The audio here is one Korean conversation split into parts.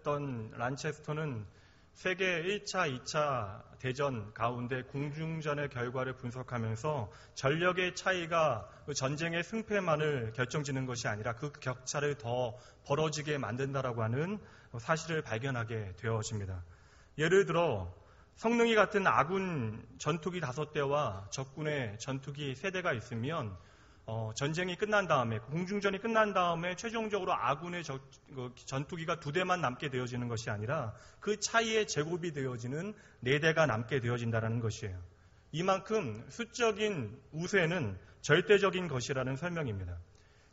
있었던 란체스터는 세계 1차, 2차 대전 가운데 공중전의 결과를 분석하면서 전력의 차이가 그 전쟁의 승패만을 결정짓는 것이 아니라 그 격차를 더 벌어지게 만든다라고 하는 사실을 발견하게 되어집니다. 예를 들어 성능이 같은 아군 전투기 5대와 적군의 전투기 3대가 있으면 전쟁이 끝난 다음에, 공중전이 끝난 다음에 최종적으로 아군의 전투기가 2대만 남게 되어지는 것이 아니라 그 차이에 제곱이 되어지는 4대가 남게 되어진다는 것이에요. 이만큼 수적인 우세는 절대적인 것이라는 설명입니다.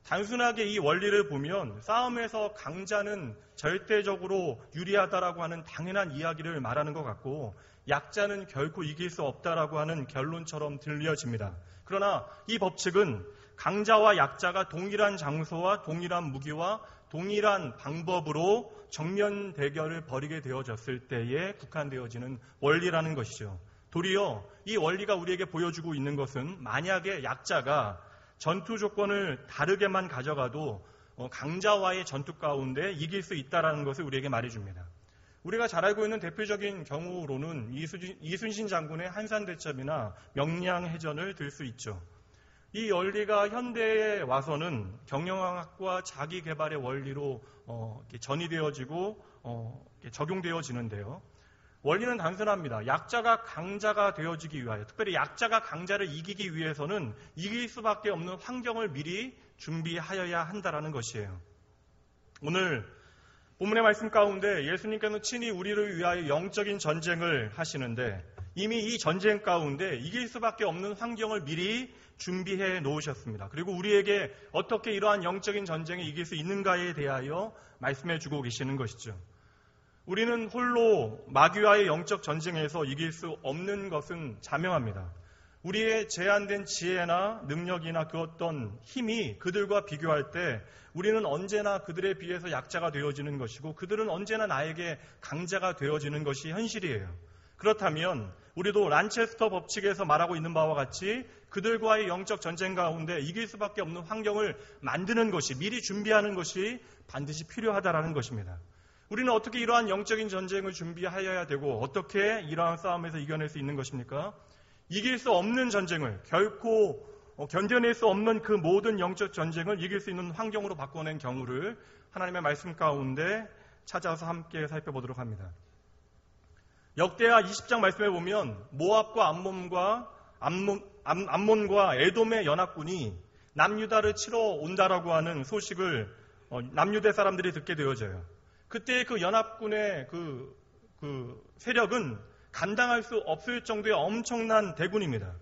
단순하게 이 원리를 보면 싸움에서 강자는 절대적으로 유리하다라고 하는 당연한 이야기를 말하는 것 같고 약자는 결코 이길 수 없다라고 하는 결론처럼 들려집니다. 그러나 이 법칙은 강자와 약자가 동일한 장소와 동일한 무기와 동일한 방법으로 정면 대결을 벌이게 되어졌을 때에 국한되어지는 원리라는 것이죠. 도리어 이 원리가 우리에게 보여주고 있는 것은 만약에 약자가 전투 조건을 다르게만 가져가도 강자와의 전투 가운데 이길 수 있다는 것을 우리에게 말해줍니다. 우리가 잘 알고 있는 대표적인 경우로는 이순신 장군의 한산대첩이나 명량해전을 들 수 있죠. 이 원리가 현대에 와서는 경영학과 자기개발의 원리로 전이되어지고 적용되어지는데요. 원리는 단순합니다. 약자가 강자가 되어지기 위하여, 특별히 약자가 강자를 이기기 위해서는 이길 수밖에 없는 환경을 미리 준비하여야 한다는 것이에요. 오늘 본문의 말씀 가운데 예수님께서는 친히 우리를 위하여 영적인 전쟁을 하시는데 이미 이 전쟁 가운데 이길 수밖에 없는 환경을 미리 준비해 놓으셨습니다. 그리고 우리에게 어떻게 이러한 영적인 전쟁에 이길 수 있는가에 대하여 말씀해 주고 계시는 것이죠. 우리는 홀로 마귀와의 영적 전쟁에서 이길 수 없는 것은 자명합니다. 우리의 제한된 지혜나 능력이나 그 어떤 힘이 그들과 비교할 때 우리는 언제나 그들에 비해서 약자가 되어지는 것이고 그들은 언제나 나에게 강자가 되어지는 것이 현실이에요. 그렇다면 우리도 란체스터 법칙에서 말하고 있는 바와 같이 그들과의 영적 전쟁 가운데 이길 수밖에 없는 환경을 만드는 것이, 미리 준비하는 것이 반드시 필요하다는 것입니다. 우리는 어떻게 이러한 영적인 전쟁을 준비하여야 되고 어떻게 이러한 싸움에서 이겨낼 수 있는 것입니까? 이길 수 없는 전쟁을, 결코 견뎌낼 수 없는 그 모든 영적 전쟁을 이길 수 있는 환경으로 바꿔낸 경우를 하나님의 말씀 가운데 찾아서 함께 살펴보도록 합니다. 역대하 20장 말씀에 보면 모압과 암몬과 에돔의 연합군이 남유다를 치러 온다라고 하는 소식을 남유대 사람들이 듣게 되어져요. 그때 그 연합군의 그 세력은 감당할 수 없을 정도의 엄청난 대군입니다.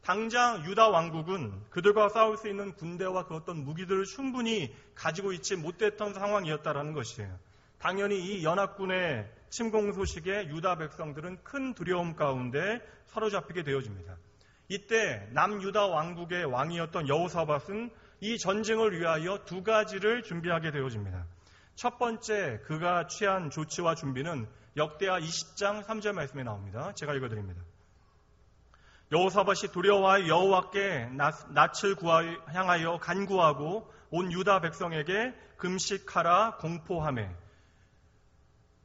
당장 유다 왕국은 그들과 싸울 수 있는 군대와 그 어떤 무기들을 충분히 가지고 있지 못했던 상황이었다라는 것이에요. 당연히 이 연합군의 침공 소식에 유다 백성들은 큰 두려움 가운데 사로잡히게 되어집니다. 이때 남유다 왕국의 왕이었던 여호사밧은 이 전쟁을 위하여 2가지를 준비하게 되어집니다. 첫 번째 그가 취한 조치와 준비는 역대하 20장 3절 말씀에 나옵니다. 제가 읽어드립니다. 여호사밧이 두려워하여 여호와께 낯을 향하여 간구하고 온 유다 백성에게 금식하라 공포하매.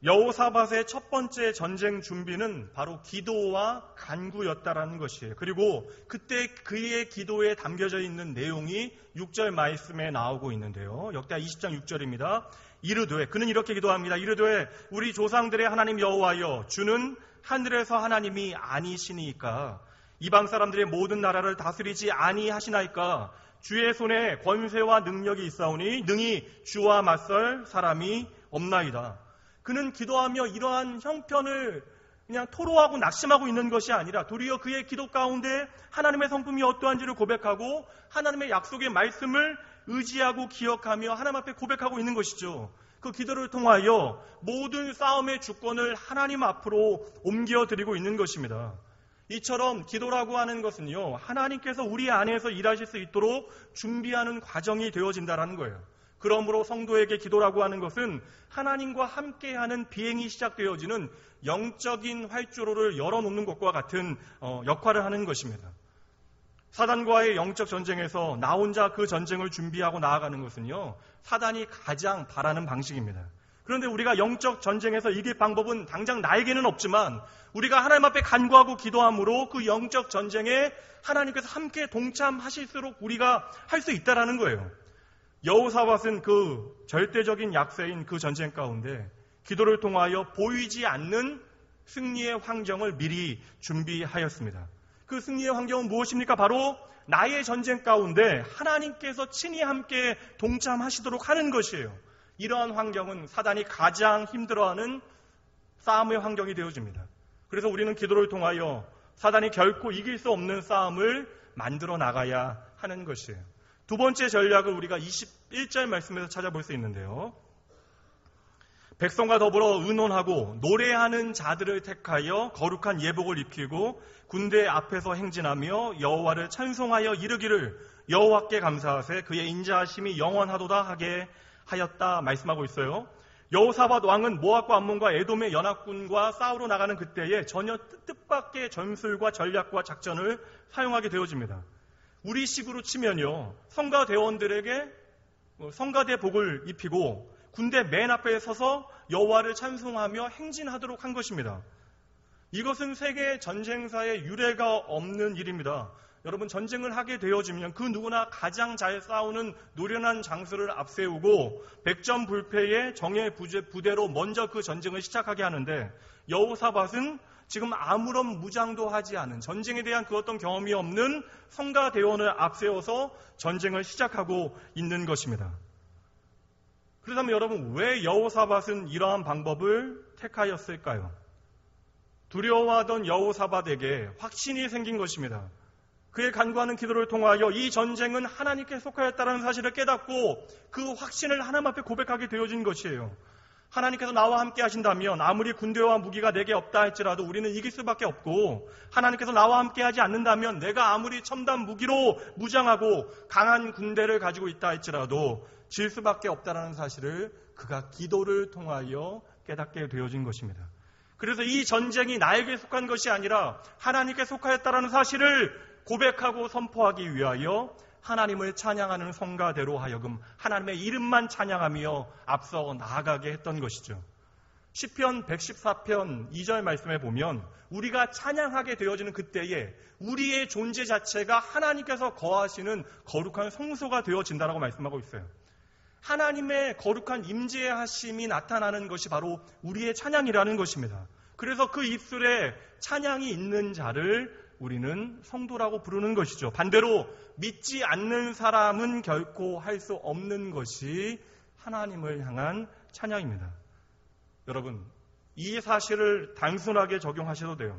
여호사밧의 첫 번째 전쟁 준비는 바로 기도와 간구였다라는 것이에요. 그리고 그때 그의 기도에 담겨져 있는 내용이 6절 말씀에 나오고 있는데요. 역대하 20장 6절입니다. 이르되, 그는 이렇게 기도합니다. 이르되 우리 조상들의 하나님 여호와여, 주는 하늘에서 하나님이 아니시니까 이방 사람들의 모든 나라를 다스리지 아니하시나이까. 주의 손에 권세와 능력이 있사오니 능히 주와 맞설 사람이 없나이다. 그는 기도하며 이러한 형편을 그냥 토로하고 낙심하고 있는 것이 아니라 도리어 그의 기도 가운데 하나님의 성품이 어떠한지를 고백하고 하나님의 약속의 말씀을 의지하고 기억하며 하나님 앞에 고백하고 있는 것이죠. 그 기도를 통하여 모든 싸움의 주권을 하나님 앞으로 옮겨드리고 있는 것입니다. 이처럼 기도라고 하는 것은요, 하나님께서 우리 안에서 일하실 수 있도록 준비하는 과정이 되어진다는 거예요. 그러므로 성도에게 기도라고 하는 것은 하나님과 함께하는 비행이 시작되어지는 영적인 활주로를 열어놓는 것과 같은 역할을 하는 것입니다. 사단과의 영적 전쟁에서 나 혼자 그 전쟁을 준비하고 나아가는 것은요, 사단이 가장 바라는 방식입니다. 그런데 우리가 영적 전쟁에서 이길 방법은 당장 나에게는 없지만 우리가 하나님 앞에 간구하고 기도함으로 그 영적 전쟁에 하나님께서 함께 동참하실수록 우리가 할 수 있다라는 거예요. 여호사밧은 그 절대적인 약세인 그 전쟁 가운데 기도를 통하여 보이지 않는 승리의 환경을 미리 준비하였습니다. 그 승리의 환경은 무엇입니까? 바로 나의 전쟁 가운데 하나님께서 친히 함께 동참하시도록 하는 것이에요. 이러한 환경은 사단이 가장 힘들어하는 싸움의 환경이 되어집니다. 그래서 우리는 기도를 통하여 사단이 결코 이길 수 없는 싸움을 만들어 나가야 하는 것이에요. 두 번째 전략을 우리가 21절 말씀에서 찾아볼 수 있는데요. 백성과 더불어 의논하고 노래하는 자들을 택하여 거룩한 예복을 입히고 군대 앞에서 행진하며 여호와를 찬송하여 이르기를 여호와께 감사하세 그의 인자하심이 영원하도다 하게 하였다 말씀하고 있어요. 여호사밧 왕은 모압과 암몬과 에돔의 연합군과 싸우러 나가는 그때에 전혀 뜻밖의 전술과 전략과 작전을 사용하게 되어집니다. 우리식으로 치면요, 성가대원들에게 성가대복을 입히고 군대 맨 앞에 서서 여호와를 찬송하며 행진하도록 한 것입니다. 이것은 세계 전쟁사에 유례가 없는 일입니다. 여러분, 전쟁을 하게 되어지면 그 누구나 가장 잘 싸우는 노련한 장수를 앞세우고 백전불패의 정예 부대로 먼저 그 전쟁을 시작하게 하는데, 여호사밧은 지금 아무런 무장도 하지 않은, 전쟁에 대한 그 어떤 경험이 없는 성가대원을 앞세워서 전쟁을 시작하고 있는 것입니다. 그렇다면 여러분, 왜 여호사밧은 이러한 방법을 택하였을까요? 두려워하던 여호사밧에게 확신이 생긴 것입니다. 그의 간구하는 기도를 통하여 이 전쟁은 하나님께 속하였다는 사실을 깨닫고 그 확신을 하나님 앞에 고백하게 되어진 것이에요. 하나님께서 나와 함께 하신다면 아무리 군대와 무기가 내게 없다 할지라도 우리는 이길 수밖에 없고, 하나님께서 나와 함께 하지 않는다면 내가 아무리 첨단 무기로 무장하고 강한 군대를 가지고 있다 할지라도 질 수밖에 없다는 사실을 그가 기도를 통하여 깨닫게 되어진 것입니다. 그래서 이 전쟁이 나에게 속한 것이 아니라 하나님께 속하였다는 사실을 고백하고 선포하기 위하여 하나님을 찬양하는 성가대로 하여금 하나님의 이름만 찬양하며 앞서 나아가게 했던 것이죠. 시편 114편 2절 말씀에 보면 우리가 찬양하게 되어지는 그때에 우리의 존재 자체가 하나님께서 거하시는 거룩한 성소가 되어진다라고 말씀하고 있어요. 하나님의 거룩한 임재하심이 나타나는 것이 바로 우리의 찬양이라는 것입니다. 그래서 그 입술에 찬양이 있는 자를 우리는 성도라고 부르는 것이죠. 반대로 믿지 않는 사람은 결코 할 수 없는 것이 하나님을 향한 찬양입니다. 여러분, 이 사실을 단순하게 적용하셔도 돼요.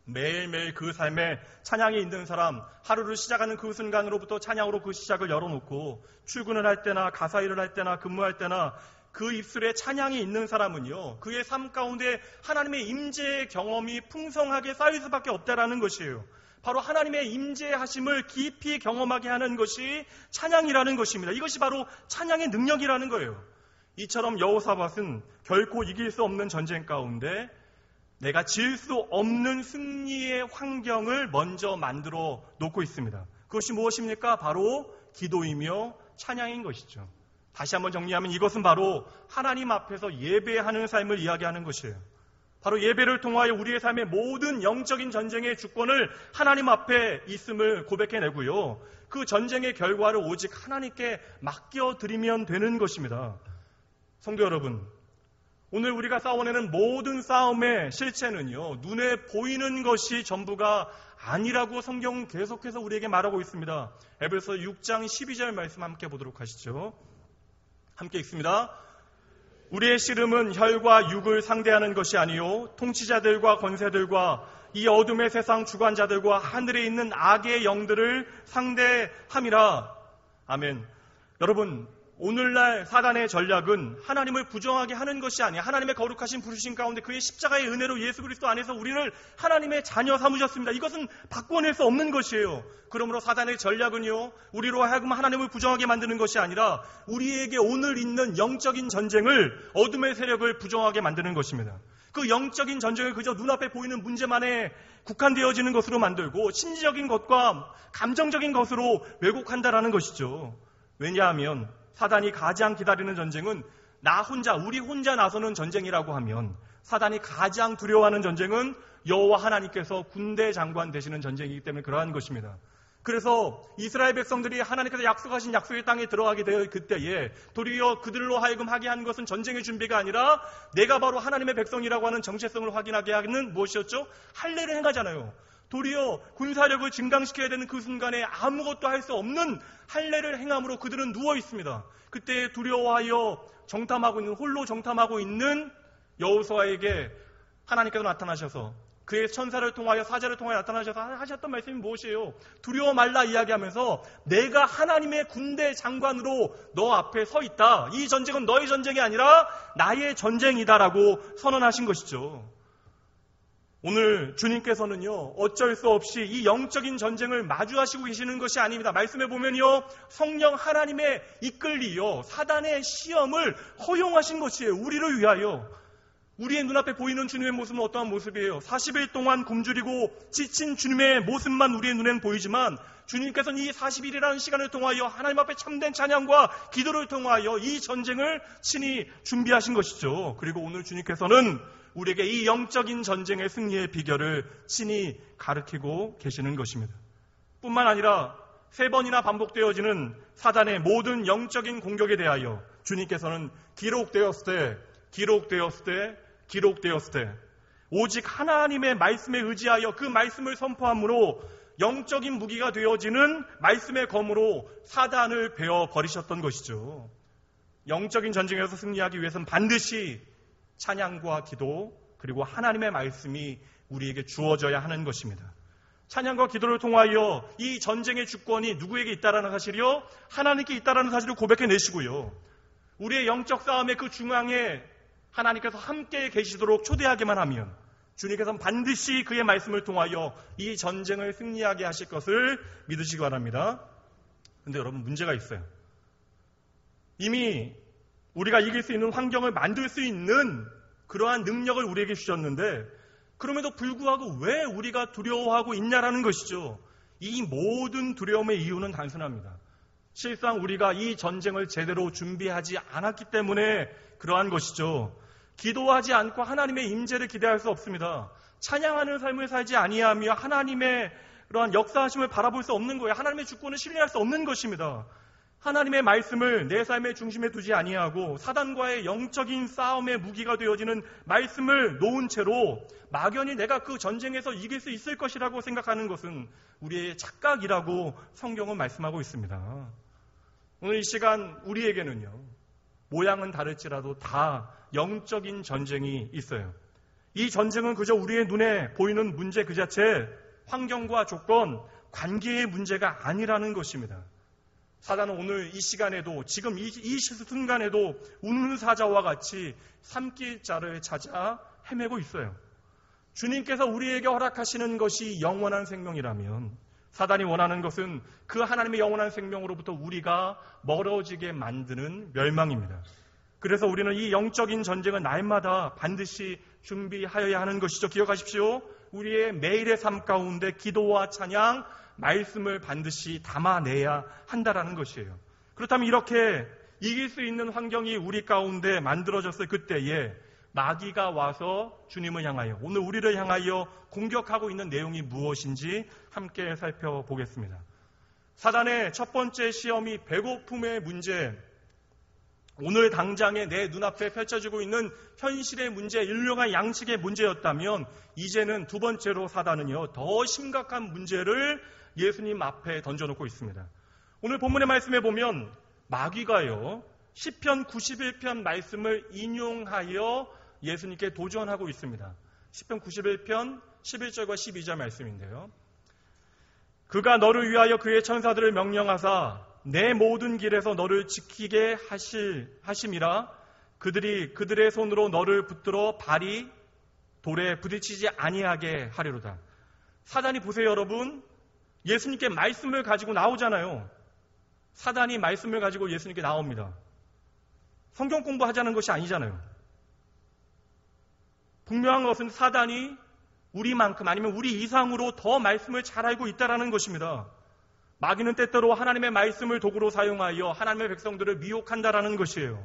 매일매일 그 삶에 찬양이 있는 사람, 하루를 시작하는 그 순간으로부터 찬양으로 그 시작을 열어놓고 출근을 할 때나 가사일을 할 때나 근무할 때나 그 입술에 찬양이 있는 사람은요, 그의 삶 가운데 하나님의 임재의 경험이 풍성하게 쌓일 수밖에 없다라는 것이에요. 바로 하나님의 임재하심을 깊이 경험하게 하는 것이 찬양이라는 것입니다. 이것이 바로 찬양의 능력이라는 거예요. 이처럼 여호사밧은 결코 이길 수 없는 전쟁 가운데 내가 질 수 없는 승리의 환경을 먼저 만들어 놓고 있습니다. 그것이 무엇입니까? 바로 기도이며 찬양인 것이죠. 다시 한번 정리하면 이것은 바로 하나님 앞에서 예배하는 삶을 이야기하는 것이에요. 바로 예배를 통하여 우리의 삶의 모든 영적인 전쟁의 주권을 하나님 앞에 있음을 고백해내고요, 그 전쟁의 결과를 오직 하나님께 맡겨드리면 되는 것입니다. 성도 여러분, 오늘 우리가 싸워내는 모든 싸움의 실체는요, 눈에 보이는 것이 전부가 아니라고 성경은 계속해서 우리에게 말하고 있습니다. 에베소 6장 12절 말씀 함께 보도록 하시죠. 함께 읽습니다. 우리의 씨름은 혈과 육을 상대하는 것이 아니요 통치자들과 권세들과 이 어둠의 세상 주관자들과 하늘에 있는 악의 영들을 상대함이라. 아멘. 여러분, 오늘날 사단의 전략은 하나님을 부정하게 하는 것이 아니야. 하나님의 거룩하신 부르심 가운데 그의 십자가의 은혜로 예수 그리스도 안에서 우리를 하나님의 자녀 삼으셨습니다. 이것은 바꿔낼 수 없는 것이에요. 그러므로 사단의 전략은요, 우리로 하여금 하나님을 부정하게 만드는 것이 아니라 우리에게 오늘 있는 영적인 전쟁을, 어둠의 세력을 부정하게 만드는 것입니다. 그 영적인 전쟁을 그저 눈앞에 보이는 문제만에 국한되어지는 것으로 만들고 심리적인 것과 감정적인 것으로 왜곡한다라는 것이죠. 왜냐하면 사단이 가장 기다리는 전쟁은 우리 혼자 나서는 전쟁이라고 하면 사단이 가장 두려워하는 전쟁은 여호와 하나님께서 군대 장관 되시는 전쟁이기 때문에 그러한 것입니다. 그래서 이스라엘 백성들이 하나님께서 약속하신 약속의 땅에 들어가게 되어 그때에 도리어 그들로 하여금 하게 한 것은 전쟁의 준비가 아니라 내가 바로 하나님의 백성이라고 하는 정체성을 확인하게 하는 무엇이었죠? 할례를 행하잖아요. 도리어 군사력을 증강시켜야 되는 그 순간에 아무것도 할 수 없는 할례를 행함으로 그들은 누워 있습니다. 그때 두려워하여 홀로 정탐하고 있는 여호수아에게 하나님께서 나타나셔서 그의 천사를 통하여 사자를 통하여 나타나셔서 하셨던 말씀이 무엇이에요? 두려워 말라 이야기하면서 내가 하나님의 군대 장관으로 너 앞에 서 있다. 이 전쟁은 너의 전쟁이 아니라 나의 전쟁이다라고 선언하신 것이죠. 오늘 주님께서는요, 어쩔 수 없이 이 영적인 전쟁을 마주하시고 계시는 것이 아닙니다. 말씀에 보면요, 성령 하나님의 이끌리요 사단의 시험을 허용하신 것이에요. 우리를 위하여. 우리의 눈앞에 보이는 주님의 모습은 어떠한 모습이에요? 40일 동안 굶주리고 지친 주님의 모습만 우리의 눈에는 보이지만 주님께서는 이 40일이라는 시간을 통하여 하나님 앞에 참된 찬양과 기도를 통하여 이 전쟁을 친히 준비하신 것이죠. 그리고 오늘 주님께서는 우리에게 이 영적인 전쟁의 승리의 비결을 친히 가르치고 계시는 것입니다. 뿐만 아니라 3번이나 반복되어지는 사단의 모든 영적인 공격에 대하여 주님께서는 기록되었을 때 오직 하나님의 말씀에 의지하여 그 말씀을 선포함으로 영적인 무기가 되어지는 말씀의 검으로 사단을 베어 버리셨던 것이죠. 영적인 전쟁에서 승리하기 위해서는 반드시 찬양과 기도 그리고 하나님의 말씀이 우리에게 주어져야 하는 것입니다. 찬양과 기도를 통하여 이 전쟁의 주권이 누구에게 있다라는 사실이요? 하나님께 있다라는 사실을 고백해내시고요. 우리의 영적 싸움의 그 중앙에 하나님께서 함께 계시도록 초대하기만 하면 주님께서는 반드시 그의 말씀을 통하여 이 전쟁을 승리하게 하실 것을 믿으시기 바랍니다. 그런데 여러분, 문제가 있어요. 이미 우리가 이길 수 있는 환경을 만들 수 있는 그러한 능력을 우리에게 주셨는데 그럼에도 불구하고 왜 우리가 두려워하고 있냐라는 것이죠. 이 모든 두려움의 이유는 단순합니다. 실상 우리가 이 전쟁을 제대로 준비하지 않았기 때문에 그러한 것이죠. 기도하지 않고 하나님의 임재를 기대할 수 없습니다. 찬양하는 삶을 살지 아니하며 하나님의 그러한 역사하심을 바라볼 수 없는 거예요. 하나님의 주권을 신뢰할 수 없는 것입니다. 하나님의 말씀을 내 삶의 중심에 두지 아니하고 사단과의 영적인 싸움의 무기가 되어지는 말씀을 놓은 채로 막연히 내가 그 전쟁에서 이길 수 있을 것이라고 생각하는 것은 우리의 착각이라고 성경은 말씀하고 있습니다. 오늘 이 시간 우리에게는요, 모양은 다를지라도 다 영적인 전쟁이 있어요. 이 전쟁은 그저 우리의 눈에 보이는 문제 그 자체, 환경과 조건, 관계의 문제가 아니라는 것입니다. 사단은 오늘 이 시간에도, 지금 이 순간에도 웃는 사자와 같이 삼킬 자를 찾아 헤매고 있어요. 주님께서 우리에게 허락하시는 것이 영원한 생명이라면 사단이 원하는 것은 그 하나님의 영원한 생명으로부터 우리가 멀어지게 만드는 멸망입니다. 그래서 우리는 이 영적인 전쟁은 날마다 반드시 준비하여야 하는 것이죠. 기억하십시오. 우리의 매일의 삶 가운데 기도와 찬양, 말씀을 반드시 담아내야 한다라는 것이에요. 그렇다면 이렇게 이길 수 있는 환경이 우리 가운데 만들어졌을 그때에 마귀가 와서 주님을 향하여, 오늘 우리를 향하여 공격하고 있는 내용이 무엇인지 함께 살펴보겠습니다. 사단의 첫 번째 시험이 배고픔의 문제, 오늘 당장에 내 눈앞에 펼쳐지고 있는 현실의 문제, 인류가 양식의 문제였다면 이제는 두 번째로 사단은요, 더 심각한 문제를 예수님 앞에 던져놓고 있습니다. 오늘 본문의 말씀에 보면 마귀가요, 시편 91편 말씀을 인용하여 예수님께 도전하고 있습니다. 시편 91편 11절과 12절 말씀인데요. 그가 너를 위하여 그의 천사들을 명령하사 내 모든 길에서 너를 지키게 하심이라. 그들이 그들의 손으로 너를 붙들어 발이 돌에 부딪히지 아니하게 하리로다. 사단이, 보세요 여러분, 예수님께 말씀을 가지고 나오잖아요. 사단이 말씀을 가지고 예수님께 나옵니다. 성경 공부하자는 것이 아니잖아요. 분명한 것은 사단이 우리만큼 아니면 우리 이상으로 더 말씀을 잘 알고 있다는 것입니다. 마귀는 때때로 하나님의 말씀을 도구로 사용하여 하나님의 백성들을 미혹한다라는 것이에요.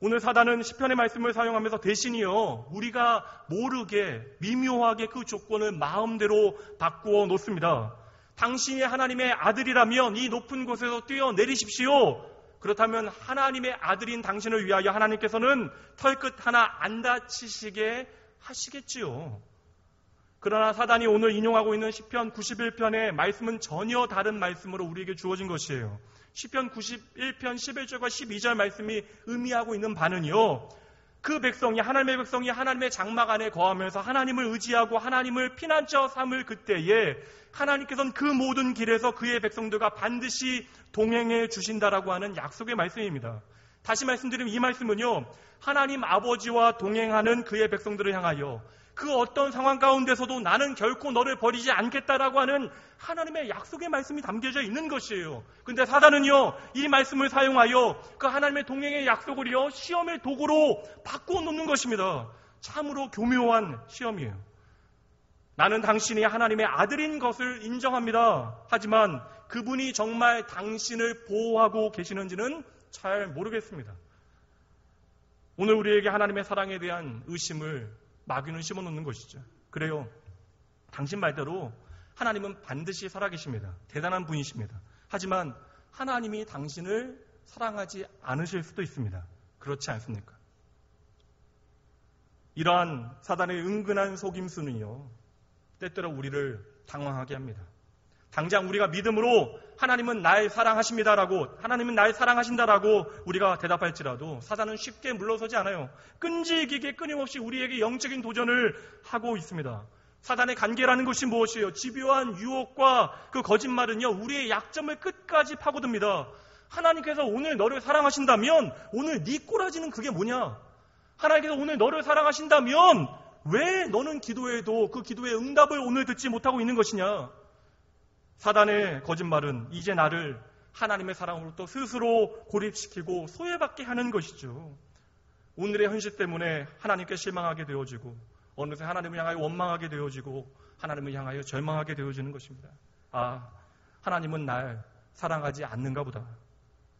오늘 사단은 시편의 말씀을 사용하면서 대신이요, 우리가 모르게 미묘하게 그 조건을 마음대로 바꾸어 놓습니다. 당신이 하나님의 아들이라면 이 높은 곳에서 뛰어내리십시오. 그렇다면 하나님의 아들인 당신을 위하여 하나님께서는 털끝 하나 안 다치시게 하시겠지요. 그러나 사단이 오늘 인용하고 있는 시편 91편의 말씀은 전혀 다른 말씀으로 우리에게 주어진 것이에요. 시편 91편 11절과 12절 말씀이 의미하고 있는 바는요, 그 백성이, 하나님의 백성이 하나님의 장막 안에 거하면서 하나님을 의지하고 하나님을 피난처 삼을 그때에 하나님께서는 그 모든 길에서 그의 백성들과 반드시 동행해 주신다라고 하는 약속의 말씀입니다. 다시 말씀드리면 이 말씀은요, 하나님 아버지와 동행하는 그의 백성들을 향하여 그 어떤 상황 가운데서도 나는 결코 너를 버리지 않겠다라고 하는 하나님의 약속의 말씀이 담겨져 있는 것이에요. 그런데 사단은요, 이 말씀을 사용하여 그 하나님의 동행의 약속을요, 시험의 도구로 바꾸어 놓는 것입니다. 참으로 교묘한 시험이에요. 나는 당신이 하나님의 아들인 것을 인정합니다. 하지만 그분이 정말 당신을 보호하고 계시는지는 잘 모르겠습니다. 오늘 우리에게 하나님의 사랑에 대한 의심을 마귀는 심어놓는 것이죠. 그래요, 당신 말대로 하나님은 반드시 살아계십니다. 대단한 분이십니다. 하지만 하나님이 당신을 사랑하지 않으실 수도 있습니다. 그렇지 않습니까? 이러한 사단의 은근한 속임수는요, 때때로 우리를 당황하게 합니다. 당장 우리가 믿음으로 하나님은 날 사랑하십니다라고, 하나님은 날 사랑하신다라고 우리가 대답할지라도 사단은 쉽게 물러서지 않아요. 끈질기게 끊임없이 우리에게 영적인 도전을 하고 있습니다. 사단의 관계라는 것이 무엇이에요? 집요한 유혹과 그 거짓말은요, 우리의 약점을 끝까지 파고듭니다. 하나님께서 오늘 너를 사랑하신다면 오늘 네 꼬라지는 그게 뭐냐? 하나님께서 오늘 너를 사랑하신다면 왜 너는 기도해도 그 기도의 응답을 오늘 듣지 못하고 있는 것이냐? 사단의 거짓말은 이제 나를 하나님의 사랑으로부터 스스로 고립시키고 소외받게 하는 것이죠. 오늘의 현실 때문에 하나님께 실망하게 되어지고 어느새 하나님을 향하여 원망하게 되어지고 하나님을 향하여 절망하게 되어지는 것입니다. 아, 하나님은 날 사랑하지 않는가 보다.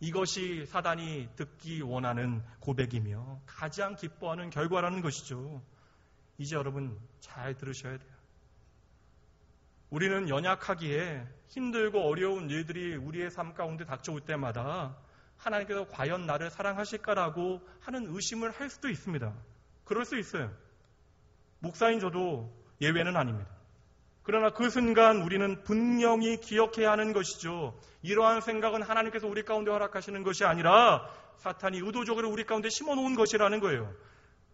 이것이 사단이 듣기 원하는 고백이며 가장 기뻐하는 결과라는 것이죠. 이제 여러분 잘 들으셔야 돼요. 우리는 연약하기에 힘들고 어려운 일들이 우리의 삶 가운데 닥쳐올 때마다 하나님께서 과연 나를 사랑하실까라고 하는 의심을 할 수도 있습니다. 그럴 수 있어요. 목사인 저도 예외는 아닙니다. 그러나 그 순간 우리는 분명히 기억해야 하는 것이죠. 이러한 생각은 하나님께서 우리 가운데 허락하시는 것이 아니라 사탄이 의도적으로 우리 가운데 심어놓은 것이라는 거예요.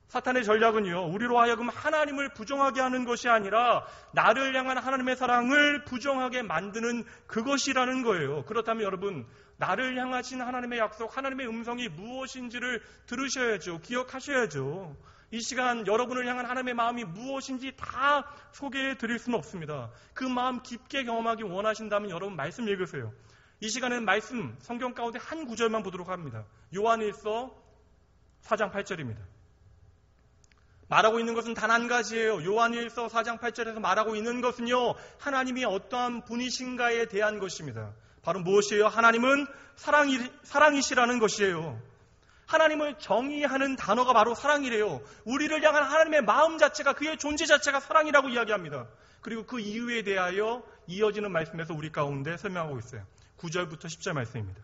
사탄의 전략은요, 우리로 하여금 하나님을 부정하게 하는 것이 아니라 나를 향한 하나님의 사랑을 부정하게 만드는 그것이라는 거예요. 그렇다면 여러분, 나를 향하신 하나님의 약속, 하나님의 음성이 무엇인지를 들으셔야죠. 기억하셔야죠. 이 시간 여러분을 향한 하나님의 마음이 무엇인지 다 소개해 드릴 수는 없습니다. 그 마음 깊게 경험하기 원하신다면 여러분 말씀 읽으세요. 이 시간에는 말씀, 성경 가운데 한 구절만 보도록 합니다. 요한일서 4장 8절입니다. 말하고 있는 것은 단 한 가지예요. 요한일서 4장 8절에서 말하고 있는 것은요, 하나님이 어떠한 분이신가에 대한 것입니다. 바로 무엇이에요? 하나님은 사랑이시라는 것이에요. 하나님을 정의하는 단어가 바로 사랑이래요. 우리를 향한 하나님의 마음 자체가, 그의 존재 자체가 사랑이라고 이야기합니다. 그리고 그 이유에 대하여 이어지는 말씀에서 우리 가운데 설명하고 있어요. 9절부터 10절 말씀입니다.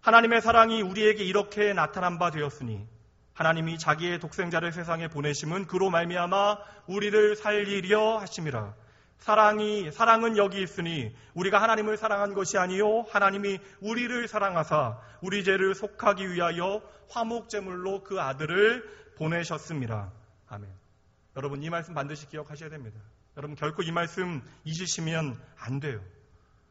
하나님의 사랑이 우리에게 이렇게 나타난 바 되었으니 하나님이 자기의 독생자를 세상에 보내심은 그로 말미암아 우리를 살리려 하심이라. 사랑은 여기 있으니 우리가 하나님을 사랑한 것이 아니요 하나님이 우리를 사랑하사 우리 죄를 속하기 위하여 화목제물로 그 아들을 보내셨습니다. 아멘. 여러분 이 말씀 반드시 기억하셔야 됩니다. 여러분 결코 이 말씀 잊으시면 안 돼요.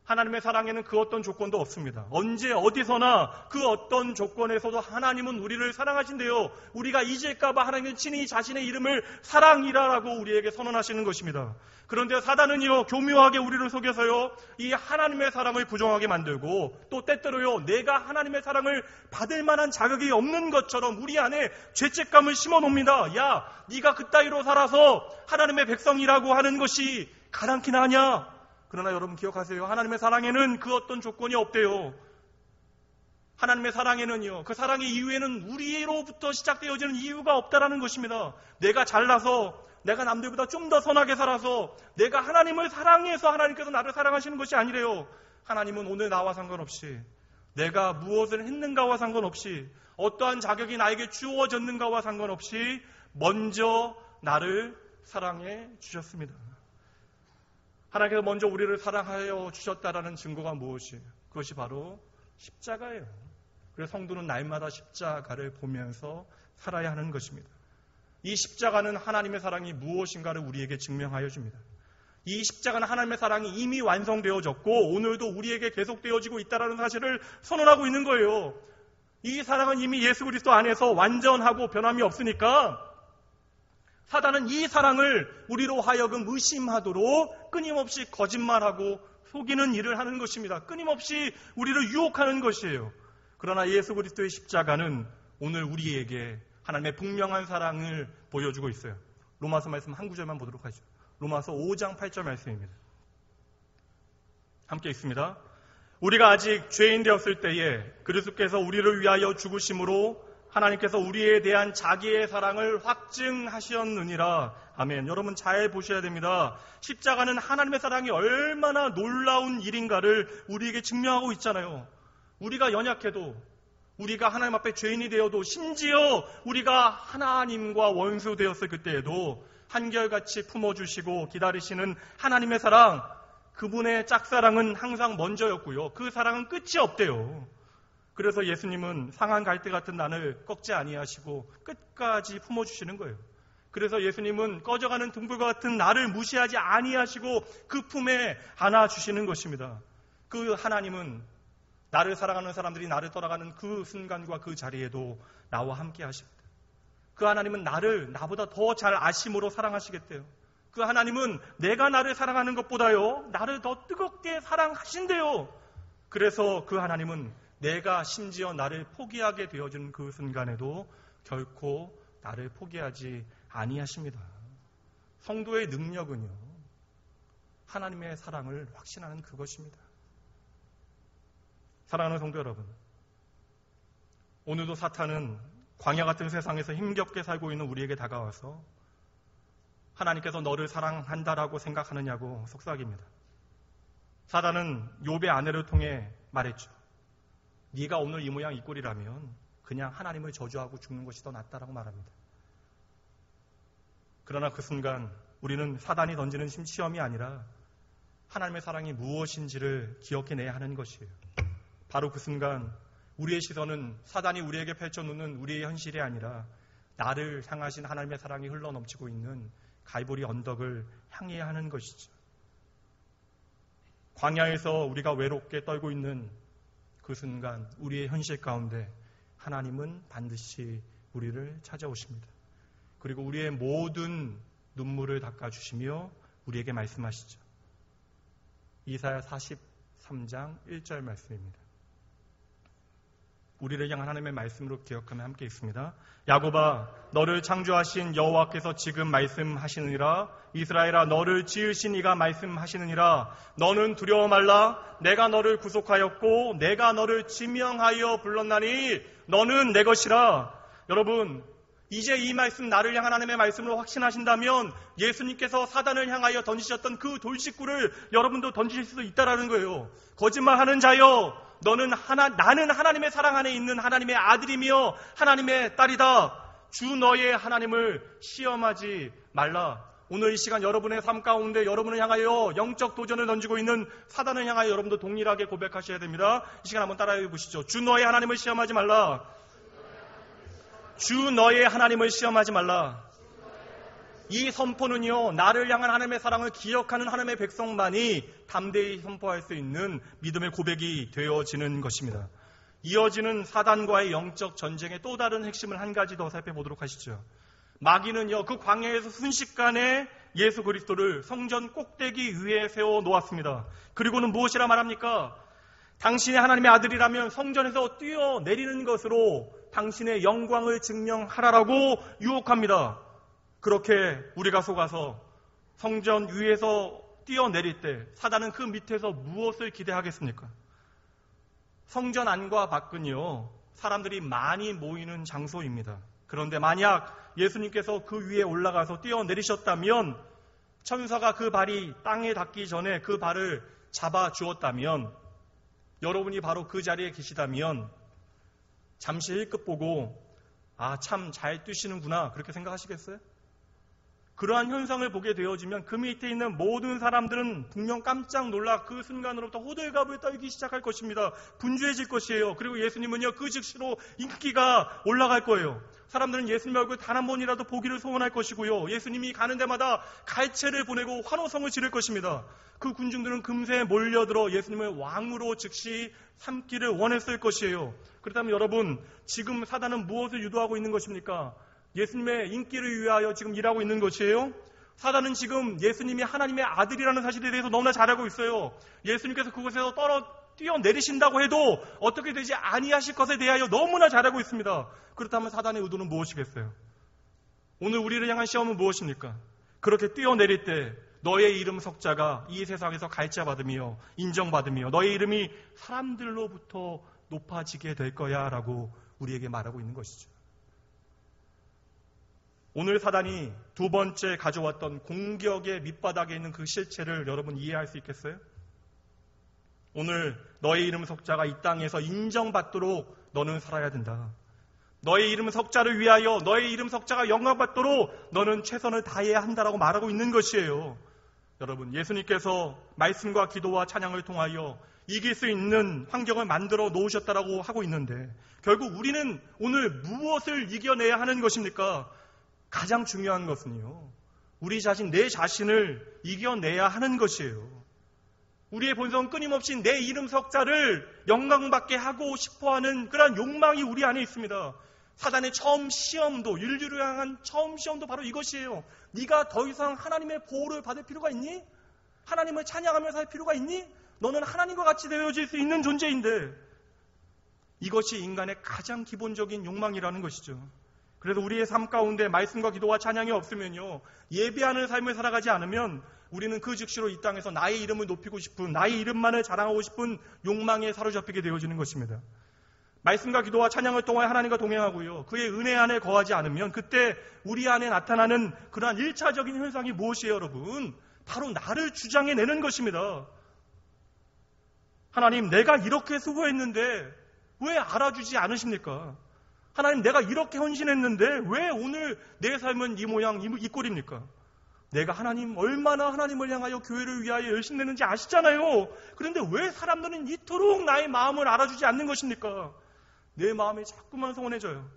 하나님의 사랑에는 그 어떤 조건도 없습니다. 언제 어디서나 그 어떤 조건에서도 하나님은 우리를 사랑하신대요. 우리가 잊을까봐 하나님은 친히 자신의 이름을 사랑이라라고 우리에게 선언하시는 것입니다. 그런데 사단은요, 교묘하게 우리를 속여서요, 이 하나님의 사랑을 부정하게 만들고 또 때때로요, 내가 하나님의 사랑을 받을 만한 자격이 없는 것처럼 우리 안에 죄책감을 심어놓습니다. 야, 네가 그따위로 살아서 하나님의 백성이라고 하는 것이 가랑키나 하냐? 그러나 여러분 기억하세요. 하나님의 사랑에는 그 어떤 조건이 없대요. 하나님의 사랑에는요, 그 사랑의 이유에는 우리로부터 시작되어지는 이유가 없다라는 것입니다. 내가 잘나서, 내가 남들보다 좀 더 선하게 살아서, 내가 하나님을 사랑해서 하나님께서 나를 사랑하시는 것이 아니래요. 하나님은 오늘 나와 상관없이, 내가 무엇을 했는가와 상관없이, 어떠한 자격이 나에게 주어졌는가와 상관없이 먼저 나를 사랑해 주셨습니다. 하나님께서 먼저 우리를 사랑하여 주셨다라는 증거가 무엇이에요? 그것이 바로 십자가예요. 그래서 성도는 날마다 십자가를 보면서 살아야 하는 것입니다. 이 십자가는 하나님의 사랑이 무엇인가를 우리에게 증명하여 줍니다. 이 십자가는 하나님의 사랑이 이미 완성되어졌고 오늘도 우리에게 계속되어지고 있다는 사실을 선언하고 있는 거예요. 이 사랑은 이미 예수 그리스도 안에서 완전하고 변함이 없으니까 사단은 이 사랑을 우리로 하여금 의심하도록 끊임없이 거짓말하고 속이는 일을 하는 것입니다. 끊임없이 우리를 유혹하는 것이에요. 그러나 예수 그리스도의 십자가는 오늘 우리에게 하나님의 분명한 사랑을 보여주고 있어요. 로마서 말씀 한 구절만 보도록 하죠. 로마서 5장 8절 말씀입니다. 함께 읽습니다. 우리가 아직 죄인 되었을 때에 그리스도께서 우리를 위하여 죽으심으로 하나님께서 우리에 대한 자기의 사랑을 확증하셨느니라. 아멘. 여러분 잘 보셔야 됩니다. 십자가는 하나님의 사랑이 얼마나 놀라운 일인가를 우리에게 증명하고 있잖아요. 우리가 연약해도, 우리가 하나님 앞에 죄인이 되어도, 심지어 우리가 하나님과 원수 되었을 그때에도 한결같이 품어주시고 기다리시는 하나님의 사랑, 그분의 짝사랑은 항상 먼저였고요. 그 사랑은 끝이 없대요. 그래서 예수님은 상한 갈대 같은 나를 꺾지 아니하시고 끝까지 품어주시는 거예요. 그래서 예수님은 꺼져가는 등불과 같은 나를 무시하지 아니하시고 그 품에 안아주시는 것입니다. 그 하나님은 나를 사랑하는 사람들이 나를 떠나가는 그 순간과 그 자리에도 나와 함께 하십니다. 그 하나님은 나를 나보다 더 잘 아심으로 사랑하시겠대요. 그 하나님은 내가 나를 사랑하는 것보다요, 나를 더 뜨겁게 사랑하신대요. 그래서 그 하나님은 내가 심지어 나를 포기하게 되어지는 그 순간에도 결코 나를 포기하지 아니하십니다. 성도의 능력은요, 하나님의 사랑을 확신하는 그것입니다. 사랑하는 성도 여러분, 오늘도 사탄은 광야 같은 세상에서 힘겹게 살고 있는 우리에게 다가와서 하나님께서 너를 사랑한다라고 생각하느냐고 속삭입니다. 사단은 욥의 아내를 통해 말했죠. 네가 오늘 이 모양 이 꼴이라면 그냥 하나님을 저주하고 죽는 것이 더 낫다라고 말합니다. 그러나 그 순간 우리는 사단이 던지는 시험이 아니라 하나님의 사랑이 무엇인지를 기억해내야 하는 것이에요. 바로 그 순간 우리의 시선은 사단이 우리에게 펼쳐놓는 우리의 현실이 아니라 나를 향하신 하나님의 사랑이 흘러넘치고 있는 갈보리 언덕을 향해야 하는 것이죠. 광야에서 우리가 외롭게 떨고 있는 그 순간 우리의 현실 가운데 하나님은 반드시 우리를 찾아오십니다. 그리고 우리의 모든 눈물을 닦아주시며 우리에게 말씀하시죠. 이사야 43장 1절 말씀입니다. 우리를 향한 하나님의 말씀으로 기억하며 함께 읽습니다. 야곱아, 너를 창조하신 여호와께서 지금 말씀하시느니라. 이스라엘아, 너를 지으신 이가 말씀하시느니라. 너는 두려워 말라. 내가 너를 구속하였고 내가 너를 지명하여 불렀나니 너는 내 것이라. 여러분, 이제 이 말씀, 나를 향한 하나님의 말씀으로 확신하신다면 예수님께서 사단을 향하여 던지셨던 그 돌직구를 여러분도 던지실 수도 있다라는 거예요. 거짓말하는 자여, 나는 하나님의 사랑 안에 있는 하나님의 아들이며 하나님의 딸이다. 주 너의 하나님을 시험하지 말라. 오늘 이 시간 여러분의 삶 가운데 여러분을 향하여 영적 도전을 던지고 있는 사단을 향하여 여러분도 동일하게 고백하셔야 됩니다. 이 시간 한번 따라해 보시죠. 주 너의 하나님을 시험하지 말라. 주 너의 하나님을 시험하지 말라. 이 선포는요, 나를 향한 하나님의 사랑을 기억하는 하나님의 백성만이 담대히 선포할 수 있는 믿음의 고백이 되어지는 것입니다. 이어지는 사단과의 영적 전쟁의 또 다른 핵심을 한 가지 더 살펴보도록 하시죠. 마귀는요, 그 광야에서 순식간에 예수 그리스도를 성전 꼭대기 위에 세워 놓았습니다. 그리고는 무엇이라 말합니까? 당신이 하나님의 아들이라면 성전에서 뛰어내리는 것으로 당신의 영광을 증명하라라고 유혹합니다. 그렇게 우리가 속아서 성전 위에서 뛰어내릴 때 사단은 그 밑에서 무엇을 기대하겠습니까? 성전 안과 밖은요, 사람들이 많이 모이는 장소입니다. 그런데 만약 예수님께서 그 위에 올라가서 뛰어내리셨다면, 천사가 그 발이 땅에 닿기 전에 그 발을 잡아 주었다면, 여러분이 바로 그 자리에 계시다면 잠시 힐끗 보고 참 잘 뛰시는구나 그렇게 생각하시겠어요? 그러한 현상을 보게 되어지면 그 밑에 있는 모든 사람들은 분명 깜짝 놀라 그 순간으로부터 호들갑을 떨기 시작할 것입니다. 분주해질 것이에요. 그리고 예수님은요, 그 즉시로 인기가 올라갈 거예요. 사람들은 예수님 얼굴 단 한 번이라도 보기를 소원할 것이고요, 예수님이 가는 데마다 갈채를 보내고 환호성을 지를 것입니다. 그 군중들은 금세 몰려들어 예수님을 왕으로 즉시 삼기를 원했을 것이에요. 그렇다면 여러분, 지금 사단은 무엇을 유도하고 있는 것입니까? 예수님의 인기를 위하여 지금 일하고 있는 것이에요. 사단은 지금 예수님이 하나님의 아들이라는 사실에 대해서 너무나 잘 알고 있어요. 예수님께서 그곳에서 뛰어내리신다고 해도 어떻게 되지 아니하실 것에 대하여 너무나 잘 알고 있습니다. 그렇다면 사단의 의도는 무엇이겠어요? 오늘 우리를 향한 시험은 무엇입니까? 그렇게 뛰어내릴 때 너의 이름 석자가 이 세상에서 갈채받으며 인정받으며 너의 이름이 사람들로부터 높아지게 될 거야 라고 우리에게 말하고 있는 것이죠. 오늘 사단이 두 번째 가져왔던 공격의 밑바닥에 있는 그 실체를 여러분 이해할 수 있겠어요? 오늘 너의 이름 석자가 이 땅에서 인정받도록 너는 살아야 된다. 너의 이름 석자를 위하여 너의 이름 석자가 영광받도록 너는 최선을 다해야 한다라고 말하고 있는 것이에요. 여러분, 예수님께서 말씀과 기도와 찬양을 통하여 이길 수 있는 환경을 만들어 놓으셨다라고 하고 있는데, 결국 우리는 오늘 무엇을 이겨내야 하는 것입니까? 가장 중요한 것은요, 우리 자신, 내 자신을 이겨내야 하는 것이에요. 우리의 본성은 끊임없이 내 이름 석자를 영광받게 하고 싶어하는 그런 욕망이 우리 안에 있습니다. 사단의 처음 시험도, 인류를 향한 처음 시험도 바로 이것이에요. 네가 더 이상 하나님의 보호를 받을 필요가 있니? 하나님을 찬양하며 살 필요가 있니? 너는 하나님과 같이 되어질 수 있는 존재인데, 이것이 인간의 가장 기본적인 욕망이라는 것이죠. 그래서 우리의 삶 가운데 말씀과 기도와 찬양이 없으면요, 예배하는 삶을 살아가지 않으면 우리는 그 즉시로 이 땅에서 나의 이름을 높이고 싶은, 나의 이름만을 자랑하고 싶은 욕망에 사로잡히게 되어지는 것입니다. 말씀과 기도와 찬양을 통하여 하나님과 동행하고요, 그의 은혜 안에 거하지 않으면 그때 우리 안에 나타나는 그러한 1차적인 현상이 무엇이에요, 여러분? 바로 나를 주장해내는 것입니다. 하나님, 내가 이렇게 수고했는데 왜 알아주지 않으십니까? 하나님, 내가 이렇게 헌신했는데 왜 오늘 내 삶은 이 모양, 이 꼴입니까? 내가 하나님, 얼마나 하나님을 향하여 교회를 위하여 열심히 냈는지 아시잖아요. 그런데 왜 사람들은 이토록 나의 마음을 알아주지 않는 것입니까? 내 마음이 자꾸만 서운해져요.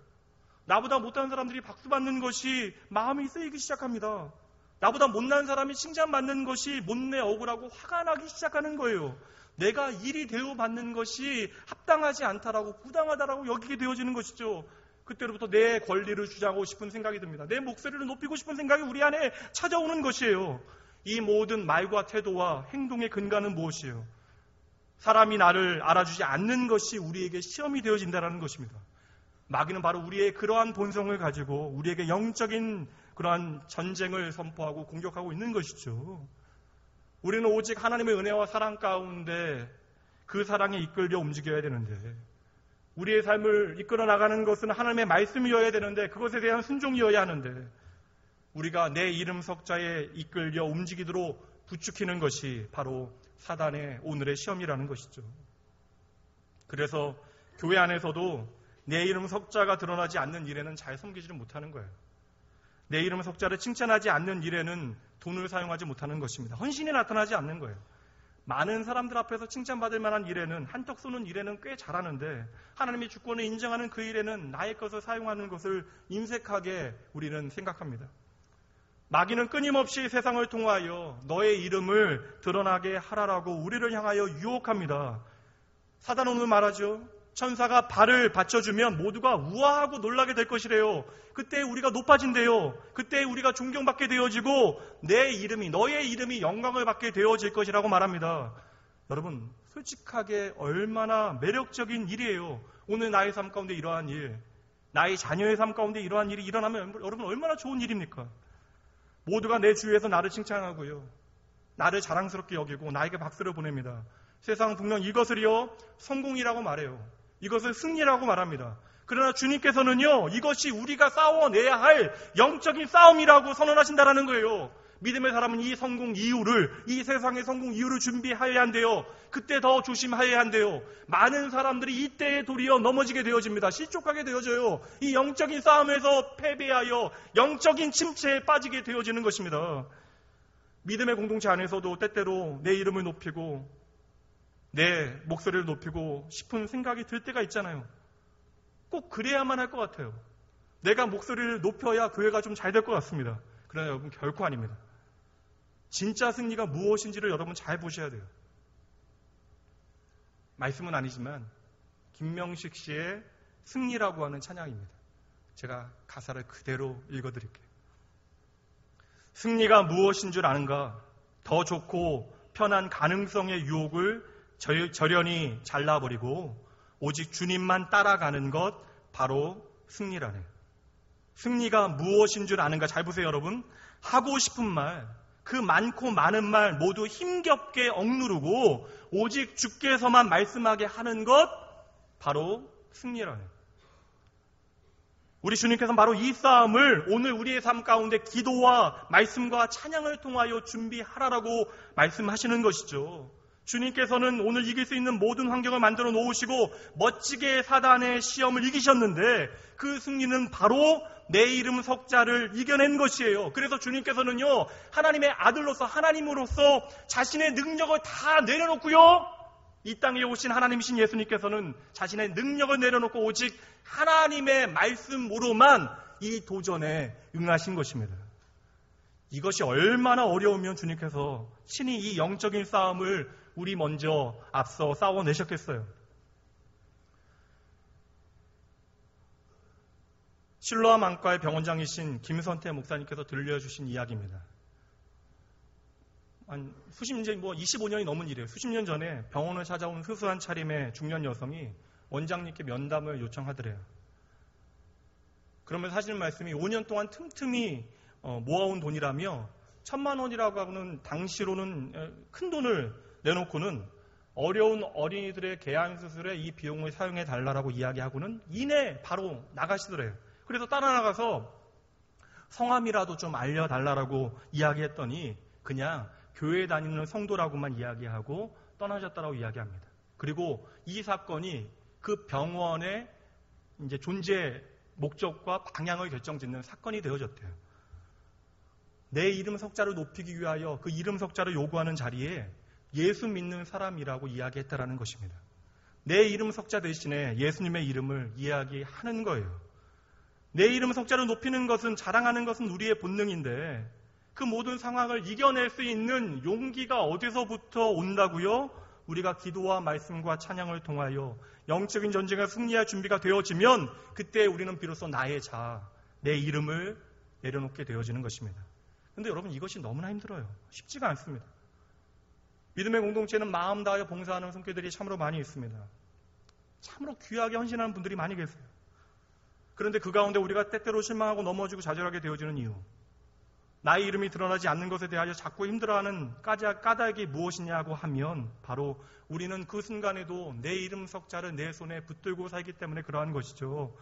나보다 못한 사람들이 박수 받는 것이 마음이 쓰이기 시작합니다. 나보다 못난 사람이 칭찬받는 것이 못내 억울하고 화가 나기 시작하는 거예요. 내가 일이 대우받는 것이 합당하지 않다라고, 부당하다라고 여기게 되어지는 것이죠. 그때로부터 내 권리를 주장하고 싶은 생각이 듭니다. 내 목소리를 높이고 싶은 생각이 우리 안에 찾아오는 것이에요. 이 모든 말과 태도와 행동의 근간은 무엇이에요? 사람이 나를 알아주지 않는 것이 우리에게 시험이 되어진다는 것입니다. 마귀는 바로 우리의 그러한 본성을 가지고 우리에게 영적인 그러한 전쟁을 선포하고 공격하고 있는 것이죠. 우리는 오직 하나님의 은혜와 사랑 가운데 그 사랑에 이끌려 움직여야 되는데, 우리의 삶을 이끌어 나가는 것은 하나님의 말씀이어야 되는데, 그것에 대한 순종이어야 하는데, 우리가 내 이름 석자에 이끌려 움직이도록 부추기는 것이 바로 사단의 오늘의 시험이라는 것이죠. 그래서 교회 안에서도 내 이름 석자가 드러나지 않는 일에는 잘 섬기지를 못하는 거예요. 내 이름 석자를 칭찬하지 않는 일에는 돈을 사용하지 못하는 것입니다. 헌신이 나타나지 않는 거예요. 많은 사람들 앞에서 칭찬받을 만한 일에는, 한턱 쏘는 일에는 꽤 잘하는데, 하나님의 주권을 인정하는 그 일에는 나의 것을 사용하는 것을 인색하게 우리는 생각합니다. 마귀는 끊임없이 세상을 통하여 너의 이름을 드러나게 하라라고 우리를 향하여 유혹합니다. 사단은 오늘 말하죠. 천사가 발을 받쳐주면 모두가 우아하고 놀라게 될 것이래요. 그때 우리가 높아진대요. 그때 우리가 존경받게 되어지고 내 이름이, 너의 이름이 영광을 받게 되어질 것이라고 말합니다. 여러분, 솔직하게 얼마나 매력적인 일이에요. 오늘 나의 삶 가운데 이러한 일, 나의 자녀의 삶 가운데 이러한 일이 일어나면 여러분 얼마나 좋은 일입니까? 모두가 내 주위에서 나를 칭찬하고요, 나를 자랑스럽게 여기고 나에게 박수를 보냅니다. 세상 분명 이것을요 성공이라고 말해요. 이것을 승리라고 말합니다. 그러나 주님께서는요 이것이 우리가 싸워내야 할 영적인 싸움이라고 선언하신다라는 거예요. 믿음의 사람은 이 성공 이유를, 이 세상의 성공 이유를 준비해야 한대요. 그때 더 조심해야 한대요. 많은 사람들이 이때에 도리어 넘어지게 되어집니다. 실족하게 되어져요. 이 영적인 싸움에서 패배하여 영적인 침체에 빠지게 되어지는 것입니다. 믿음의 공동체 안에서도 때때로 내 이름을 높이고 내 목소리를 높이고 싶은 생각이 들 때가 있잖아요. 꼭 그래야만 할 것 같아요. 내가 목소리를 높여야 교회가 좀 잘 될 것 같습니다. 그러나 여러분 결코 아닙니다. 진짜 승리가 무엇인지를 여러분 잘 보셔야 돼요. 말씀은 아니지만 김명식 씨의 승리라고 하는 찬양입니다. 제가 가사를 그대로 읽어드릴게요. 승리가 무엇인 줄 아는가? 더 좋고 편한 가능성의 유혹을 절연히 잘라버리고 오직 주님만 따라가는 것 바로 승리라네. 승리가 무엇인 줄 아는가? 잘 보세요 여러분. 하고 싶은 말, 그 많고 많은 말 모두 힘겹게 억누르고 오직 주께서만 말씀하게 하는 것 바로 승리라네. 우리 주님께서는 바로 이 싸움을 오늘 우리의 삶 가운데 기도와 말씀과 찬양을 통하여 준비하라라고 말씀하시는 것이죠. 주님께서는 오늘 이길 수 있는 모든 환경을 만들어 놓으시고 멋지게 사단의 시험을 이기셨는데 그 승리는 바로 내 이름 석자를 이겨낸 것이에요. 그래서 주님께서는요 하나님의 아들로서 하나님으로서 자신의 능력을 다 내려놓고요 이 땅에 오신 하나님이신 예수님께서는 자신의 능력을 내려놓고 오직 하나님의 말씀으로만 이 도전에 응하신 것입니다. 이것이 얼마나 어려우면 주님께서 친히 이 영적인 싸움을 우리 먼저 앞서 싸워내셨겠어요. 실로암 안과의 병원장이신 김선태 목사님께서 들려주신 이야기입니다. 한 수십 년, 25년이 넘은 일이에요. 수십 년 전에 병원을 찾아온 수수한 차림의 중년 여성이 원장님께 면담을 요청하더래요. 그러면서 하시는 말씀이 5년 동안 틈틈이 모아온 돈이라며 1,000만 원이라고 하고는 당시로는 큰 돈을 내놓고는 어려운 어린이들의 개안 수술에 이 비용을 사용해 달라고 이야기하고는 이내 바로 나가시더래요. 그래서 따라 나가서 성함이라도 좀 알려달라고 이야기했더니 그냥 교회 다니는 성도라고만 이야기하고 떠나셨다라고 이야기합니다. 그리고 이 사건이 그 병원의 이제 존재 목적과 방향을 결정짓는 사건이 되어졌대요. 내 이름 석자를 높이기 위하여 그 이름 석자를 요구하는 자리에 예수 믿는 사람이라고 이야기했다라는 것입니다. 내 이름 석자 대신에 예수님의 이름을 이야기하는 거예요. 내 이름 석자를 높이는 것은, 자랑하는 것은 우리의 본능인데 그 모든 상황을 이겨낼 수 있는 용기가 어디서부터 온다고요? 우리가 기도와 말씀과 찬양을 통하여 영적인 전쟁에 승리할 준비가 되어지면 그때 우리는 비로소 나의 자아, 내 이름을 내려놓게 되어지는 것입니다. 그런데 여러분 이것이 너무나 힘들어요. 쉽지가 않습니다. 믿음의 공동체는 마음 다하여 봉사하는 성교들이 참으로 많이 있습니다. 참으로 귀하게 헌신하는 분들이 많이 계세요. 그런데 그 가운데 우리가 때때로 실망하고 넘어지고 좌절하게 되어지는 이유, 나의 이름이 드러나지 않는 것에 대하여 자꾸 힘들어하는 까닭이 무엇이냐고 하면 바로 우리는 그 순간에도 내 이름 석자를 내 손에 붙들고 살기 때문에 그러한 것이죠.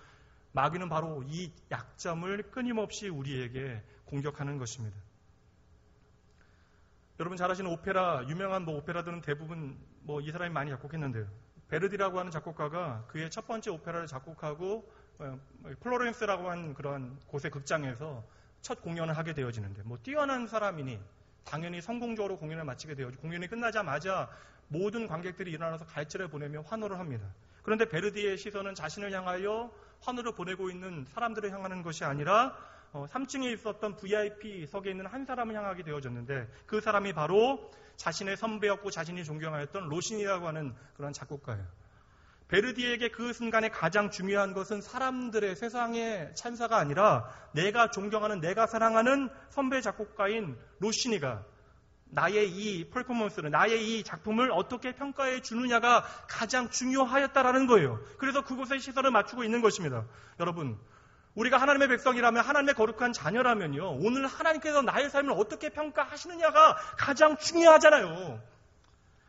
마귀는 바로 이 약점을 끊임없이 우리에게 공격하는 것입니다. 여러분 잘 아시는 오페라, 유명한 오페라들은 대부분 이 사람이 많이 작곡했는데요. 베르디라고 하는 작곡가가 그의 첫 번째 오페라를 작곡하고 플로렌스라고 하는 그런 곳의 극장에서 첫 공연을 하게 되어지는데 뛰어난 사람이니 당연히 성공적으로 공연을 마치게 되어지고 공연이 끝나자마자 모든 관객들이 일어나서 갈채를 보내며 환호를 합니다. 그런데 베르디의 시선은 자신을 향하여 환호를 보내고 있는 사람들을 향하는 것이 아니라 3층에 있었던 VIP석에 있는 한 사람을 향하게 되어졌는데 그 사람이 바로 자신의 선배였고 자신이 존경하였던 로시니라고 하는 그런 작곡가예요. 베르디에게 그 순간에 가장 중요한 것은 사람들의 세상의 찬사가 아니라 내가 존경하는, 내가 사랑하는 선배 작곡가인 로시니가 나의 이 퍼포먼스를, 나의 이 작품을 어떻게 평가해 주느냐가 가장 중요하였다라는 거예요. 그래서 그곳에 시선을 맞추고 있는 것입니다. 여러분, 우리가 하나님의 백성이라면, 하나님의 거룩한 자녀라면요, 오늘 하나님께서 나의 삶을 어떻게 평가하시느냐가 가장 중요하잖아요.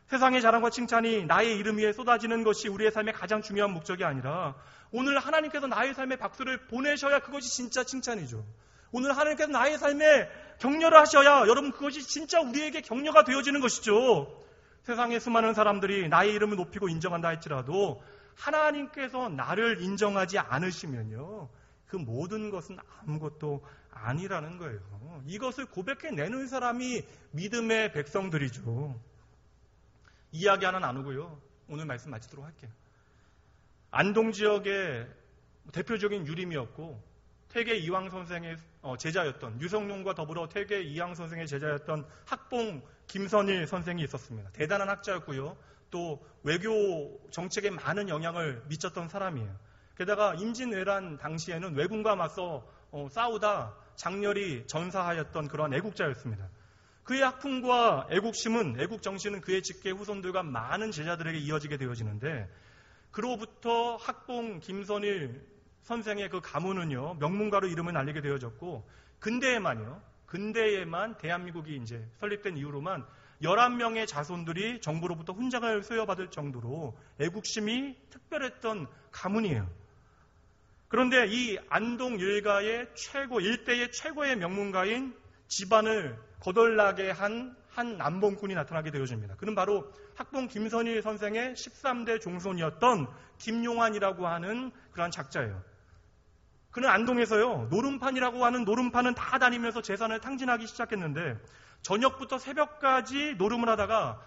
세상의 자랑과 칭찬이 나의 이름 위에 쏟아지는 것이 우리의 삶의 가장 중요한 목적이 아니라 오늘 하나님께서 나의 삶에 박수를 보내셔야 그것이 진짜 칭찬이죠. 오늘 하나님께서 나의 삶에 격려를 하셔야 여러분 그것이 진짜 우리에게 격려가 되어지는 것이죠. 세상의 수많은 사람들이 나의 이름을 높이고 인정한다 할지라도 하나님께서 나를 인정하지 않으시면요, 그 모든 것은 아무것도 아니라는 거예요. 이것을 고백해내는 사람이 믿음의 백성들이죠. 이야기 하나 나누고요, 오늘 말씀 마치도록 할게요. 안동 지역의 대표적인 유림이었고 퇴계 이황 선생의 제자였던, 유성룡과 더불어 퇴계 이황 선생의 제자였던 학봉 김선일 선생이 있었습니다. 대단한 학자였고요, 또 외교 정책에 많은 영향을 미쳤던 사람이에요. 게다가 임진왜란 당시에는 왜군과 맞서 싸우다 장렬히 전사하였던 그러한 애국자였습니다. 그의 학풍과 애국심은, 애국정신은 그의 직계 후손들과 많은 제자들에게 이어지게 되어지는데, 그로부터 학봉 김선일 선생의 그 가문은요, 명문가로 이름을 날리게 되어졌고, 근대에만 대한민국이 이제 설립된 이후로만 11명의 자손들이 정부로부터 훈장을 수여받을 정도로 애국심이 특별했던 가문이에요. 그런데 이 안동 일가의 일대의 최고의 명문가인 집안을 거덜나게 한 남봉꾼이 나타나게 되어집니다. 그는 바로 학봉 김선일 선생의 13대 종손이었던 김용환이라고 하는 그러한 작자예요. 그는 안동에서요, 노름판이라고 하는 노름판은 다 다니면서 재산을 탕진하기 시작했는데, 저녁부터 새벽까지 노름을 하다가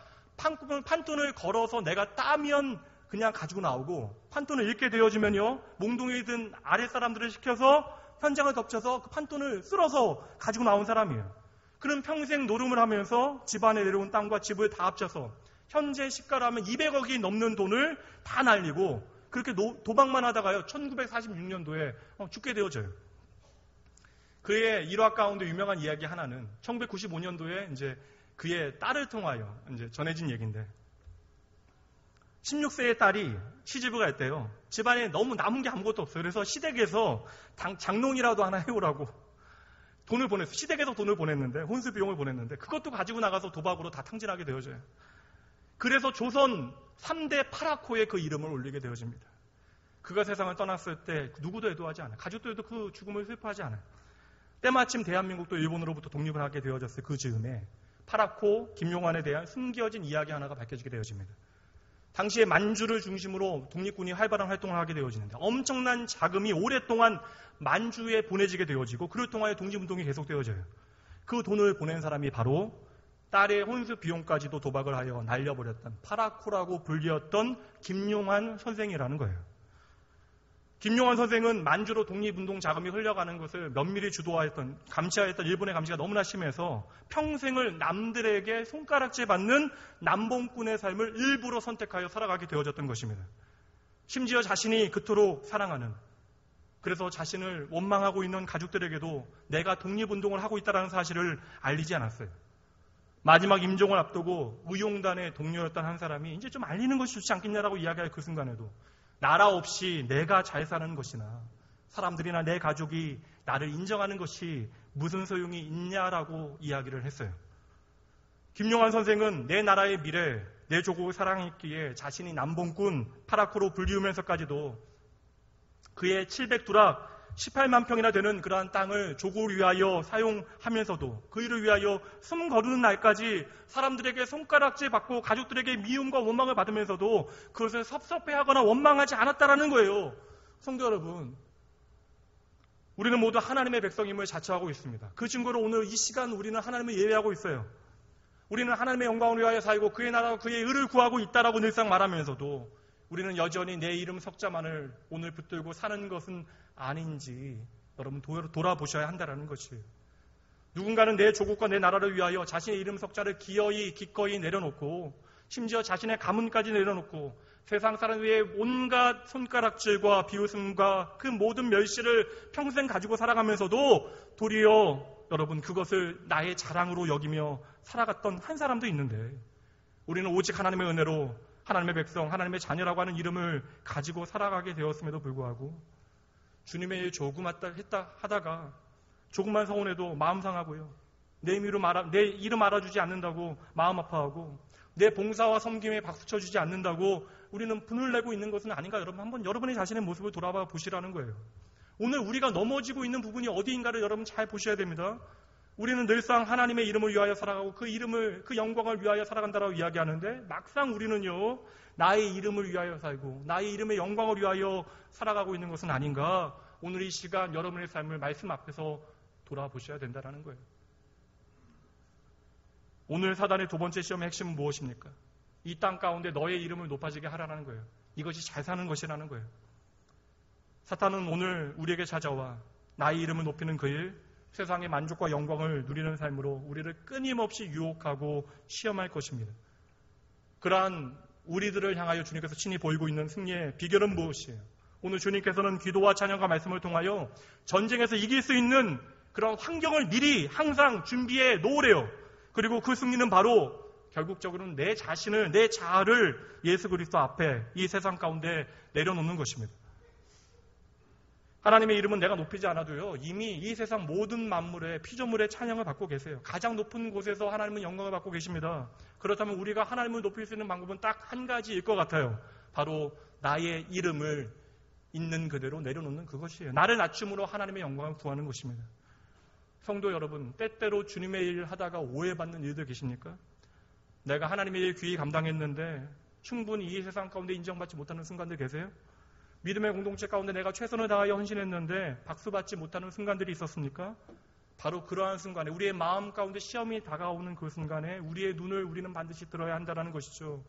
판돈을 걸어서 내가 따면 그냥 가지고 나오고, 판돈을 잃게 되어지면요, 몽둥이 든 아랫사람들을 시켜서 현장을 덮쳐서 그 판돈을 쓸어서 가지고 나온 사람이에요. 그는 평생 노름을 하면서 집안에 내려온 땅과 집을 다 합쳐서 현재 시가로 하면 200억이 넘는 돈을 다 날리고, 그렇게 도박만 하다가요, 1946년도에 죽게 되어져요. 그의 일화 가운데 유명한 이야기 하나는 1995년도에 이제 그의 딸을 통하여 이제 전해진 얘기인데, 16세의 딸이 시집을 갈 때요, 집안에 너무 남은 게 아무것도 없어요. 그래서 시댁에서 장롱이라도 하나 해오라고 돈을 보냈어요. 시댁에서 돈을 보냈는데, 혼수 비용을 보냈는데, 그것도 가지고 나가서 도박으로 다 탕진하게 되어져요. 그래서 조선 3대 파라코에 그 이름을 올리게 되어집니다. 그가 세상을 떠났을 때 누구도 애도하지 않아요. 가족들도 그 죽음을 슬퍼하지 않아요. 때마침 대한민국도 일본으로부터 독립을 하게 되어졌을 그 즈음에 파라코 김용환에 대한 숨겨진 이야기 하나가 밝혀지게 되어집니다. 당시에 만주를 중심으로 독립군이 활발한 활동을 하게 되어지는데, 엄청난 자금이 오랫동안 만주에 보내지게 되어지고, 그를 통하여 독립운동이 계속되어져요. 그 돈을 보낸 사람이 바로 딸의 혼수 비용까지도 도박을 하여 날려버렸던 파라코라고 불리었던 김용환 선생이라는 거예요. 김용환 선생은 만주로 독립운동 자금이 흘러가는 것을 면밀히 주도하였던, 감시하였던 일본의 감시가 너무나 심해서 평생을 남들에게 손가락질 받는 남봉꾼의 삶을 일부러 선택하여 살아가게 되어졌던 것입니다. 심지어 자신이 그토록 사랑하는, 그래서 자신을 원망하고 있는 가족들에게도 내가 독립운동을 하고 있다는 사실을 알리지 않았어요. 마지막 임종을 앞두고 의용단의 동료였던 한 사람이 이제 좀 알리는 것이 좋지 않겠냐라고 이야기할 그 순간에도, 나라 없이 내가 잘 사는 것이나 사람들이나 내 가족이 나를 인정하는 것이 무슨 소용이 있냐라고 이야기를 했어요. 김용환 선생은 내 나라의 미래, 내 조국을 사랑했기에 자신이 남봉꾼 파라코로 불리우면서까지도 그의 700두락 18만 평이나 되는 그러한 땅을 조국을 위하여 사용하면서도, 그 일을 위하여 숨 거르는 날까지 사람들에게 손가락질 받고 가족들에게 미움과 원망을 받으면서도 그것을 섭섭해하거나 원망하지 않았다라는 거예요. 성도 여러분, 우리는 모두 하나님의 백성임을 자처하고 있습니다. 그 증거로 오늘 이 시간 우리는 하나님을 예배하고 있어요. 우리는 하나님의 영광을 위하여 살고 그의 나라와 그의 의를 구하고 있다라고 늘상 말하면서도 우리는 여전히 내 이름 석자만을 오늘 붙들고 사는 것은 아닌지 여러분 돌아보셔야 한다는 것이에요. 누군가는 내 조국과 내 나라를 위하여 자신의 이름 석자를 기꺼이 내려놓고, 심지어 자신의 가문까지 내려놓고 세상 사람 위에 온갖 손가락질과 비웃음과 그 모든 멸시를 평생 가지고 살아가면서도 도리어 여러분 그것을 나의 자랑으로 여기며 살아갔던 한 사람도 있는데, 우리는 오직 하나님의 은혜로 하나님의 백성, 하나님의 자녀라고 하는 이름을 가지고 살아가게 되었음에도 불구하고 주님의 일 조금 하다가 조금만 서운해도 마음 상하고요, 내 이름 알아주지 않는다고 마음 아파하고, 내 봉사와 섬김에 박수 쳐주지 않는다고 우리는 분을 내고 있는 것은 아닌가? 여러분, 한번 여러분의 자신의 모습을 돌아봐 보시라는 거예요. 오늘 우리가 넘어지고 있는 부분이 어디인가를 여러분 잘 보셔야 됩니다. 우리는 늘상 하나님의 이름을 위하여 살아가고 그 영광을 위하여 살아간다라고 이야기하는데, 막상 우리는요, 나의 이름을 위하여 살고 나의 이름의 영광을 위하여 살아가고 있는 것은 아닌가? 오늘 이 시간 여러분의 삶을 말씀 앞에서 돌아보셔야 된다는 거예요. 오늘 사단의 두 번째 시험의 핵심은 무엇입니까? 이 땅 가운데 너의 이름을 높아지게 하라는 거예요. 이것이 잘 사는 것이라는 거예요. 사탄은 오늘 우리에게 찾아와 나의 이름을 높이는 그 일, 세상의 만족과 영광을 누리는 삶으로 우리를 끊임없이 유혹하고 시험할 것입니다. 그러한 우리들을 향하여 주님께서 친히 보이고 있는 승리의 비결은 무엇이에요? 오늘 주님께서는 기도와 찬양과 말씀을 통하여 전쟁에서 이길 수 있는 그런 환경을 미리 항상 준비해 놓으래요. 그리고 그 승리는 바로 결국적으로는 내 자신을, 내 자아를 예수 그리스도 앞에 이 세상 가운데 내려놓는 것입니다. 하나님의 이름은 내가 높이지 않아도요, 이미 이 세상 모든 만물의 피조물의 찬양을 받고 계세요. 가장 높은 곳에서 하나님은 영광을 받고 계십니다. 그렇다면 우리가 하나님을 높일 수 있는 방법은 딱 한 가지일 것 같아요. 바로 나의 이름을 있는 그대로 내려놓는 그것이에요. 나를 낮춤으로 하나님의 영광을 구하는 것입니다. 성도 여러분, 때때로 주님의 일을 하다가 오해받는 일들 계십니까? 내가 하나님의 일 귀히 감당했는데 충분히 이 세상 가운데 인정받지 못하는 순간들 계세요? 믿음의 공동체 가운데 내가 최선을 다하여 헌신했는데 박수받지 못하는 순간들이 있었습니까? 바로 그러한 순간에, 우리의 마음 가운데 시험이 다가오는 그 순간에 우리의 눈을 우리는 반드시 들어야 한다는 것이죠.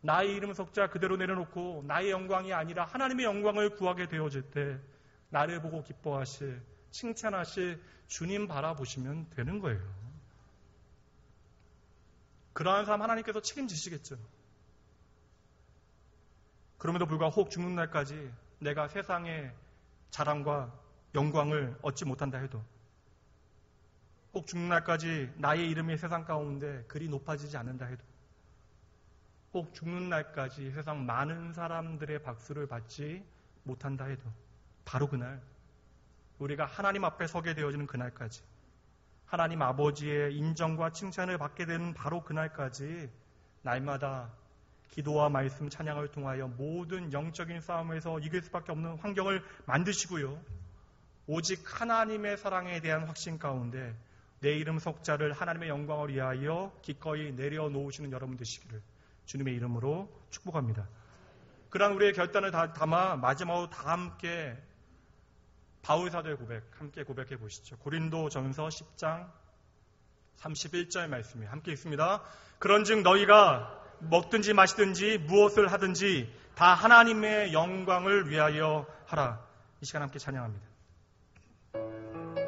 나의 이름 석자 그대로 내려놓고 나의 영광이 아니라 하나님의 영광을 구하게 되어질 때 나를 보고 기뻐하실, 칭찬하실 주님 바라보시면 되는 거예요. 그러한 삶 하나님께서 책임지시겠죠. 그럼에도 불구하고 혹 죽는 날까지 내가 세상의 자랑과 영광을 얻지 못한다 해도, 혹 죽는 날까지 나의 이름이 세상 가운데 그리 높아지지 않는다 해도, 혹 죽는 날까지 세상 많은 사람들의 박수를 받지 못한다 해도, 바로 그날 우리가 하나님 앞에 서게 되어지는 그날까지, 하나님 아버지의 인정과 칭찬을 받게 되는 바로 그날까지 날마다 기도와 말씀, 찬양을 통하여 모든 영적인 싸움에서 이길 수밖에 없는 환경을 만드시고요, 오직 하나님의 사랑에 대한 확신 가운데 내 이름 석자를 하나님의 영광을 위하여 기꺼이 내려놓으시는 여러분 되시기를 주님의 이름으로 축복합니다. 그러한 우리의 결단을 담아 마지막으로 다 함께 바울 사도의 고백 함께 고백해 보시죠. 고린도전서 10장 31절 말씀이 함께 있습니다. 그런즉 너희가 먹든지 마시든지 무엇을 하든지 다 하나님의 영광을 위하여 하라. 이 시간 함께 찬양합니다.